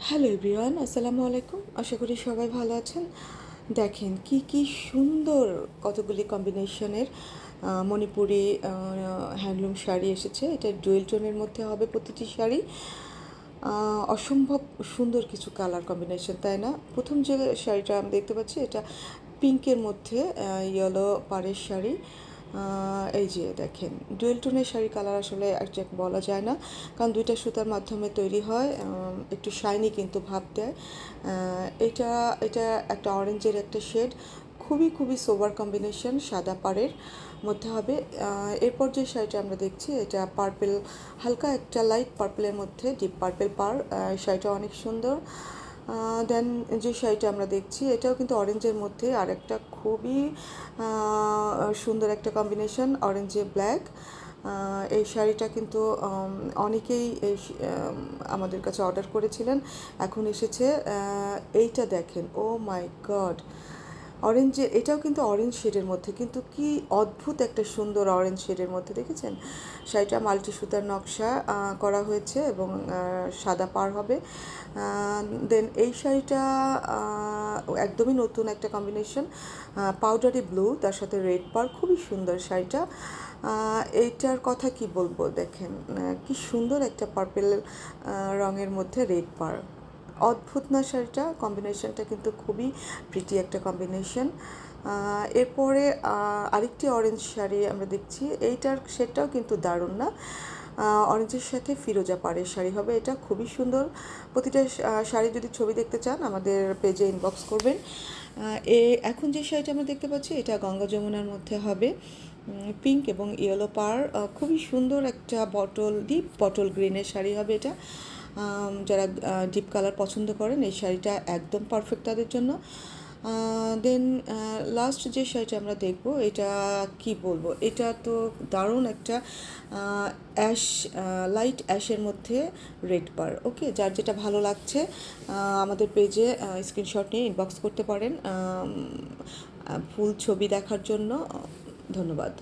Hello everyone, আসসালামু আলাইকুম। আশা করি সবাই ভালো আছেন। দেখেন কি কি সুন্দর কতগুলি কম্বিনেশনের মণিপুরি হ্যান্ডলুম শাড়ি এসেছে। এটা ডুয়েল টোনের মধ্যে হবে প্রতিটি শাড়ি। অসম্ভব সুন্দর কিছু কালার কম্বিনেশন, তাই না? প্রথম যে শাড়িটা আমি দেখতে পাচ্ছি এটা পিঙ্কের মধ্যে ইয়েলো পাড়ের শাড়ি। এই যে দেখেন, ডুয়েল টোনের শাড়ি কালার আসলে একজ্যাক্ট বলা যায় না, কারণ দুইটা সুতার মাধ্যমে তৈরি হয়। একটু শাইনি কিন্তু ভাব দেয়। এটা এটা একটা অরেঞ্জের একটা শেড, খুবই খুবই সোবার কম্বিনেশন, সাদা পাড়ের মধ্যে হবে। এরপর যে শাড়িটা আমরা দেখছি এটা পার্পেল, হালকা একটা লাইট পার্পেলের মধ্যে ডিপ পার্পেল পাড়। শাড়িটা অনেক সুন্দর। দেন যে শাড়িটা আমরা দেখছি এটাও কিন্তু অরেঞ্জের মধ্যে, আর একটা খুবই সুন্দর একটা কম্বিনেশন, অরেঞ্জে ব্ল্যাক। এই শাড়িটা কিন্তু অনেকেই আমাদের কাছে অর্ডার করেছিলেন, এখন এসেছে। এইটা দেখেন, ও মাই গড, অরেঞ্জে, এটাও কিন্তু অরেঞ্জ শেডের মধ্যে, কিন্তু কি অদ্ভুত একটা সুন্দর অরেঞ্জ শেডের মধ্যে, দেখেছেন? শাড়িটা মাল্টি সুতার নকশা করা হয়েছে এবং সাদা পাড় হবে। দেন এই শাড়িটা একদমই নতুন একটা কম্বিনেশন, পাউডারি ব্লু তার সাথে রেড পাড়, খুবই সুন্দর শাড়িটা। এইটার কথা কি বলবো, দেখেন কি সুন্দর একটা পার্পেল রঙের মধ্যে রেড পাড়, অদ্ভুত না শাড়িটা? কম্বিনেশনটা কিন্তু খুবই প্রিটি একটা কম্বিনেশন। এরপরে আরেকটি অরেঞ্জ শাড়ি আমরা দেখছি, এইটার শেডটাও কিন্তু দারুণ না? অরেঞ্জের সাথে ফিরোজা পাড়ের শাড়ি হবে, এটা খুবই সুন্দর। প্রতিটা শাড়ি যদি ছবি দেখতে চান আমাদের পেজে ইনবক্স করবেন। এখন যে শাড়িটা আমরা দেখতে পাচ্ছি এটা গঙ্গা যমুনার মধ্যে হবে, পিঙ্ক এবং ইয়েলো পাড়, খুবই সুন্দর একটা ডিপ বটল গ্রিনের শাড়ি হবে এটা। যারা ডিপ কালার পছন্দ করেন এই শাড়িটা একদম পারফেক্ট তাদের জন্য। দেন লাস্ট যে শাড়িটা আমরা দেখব, এটা কি বলবো, এটা তো দারুণ একটা অ্যাশ, লাইট অ্যাশের মধ্যে রেড পার। ওকে, যার যেটা ভালো লাগছে আমাদের পেজে স্ক্রিনশট নিয়ে ইনবক্স করতে পারেন। ফুল ছবি দেখার জন্য ধন্যবাদ।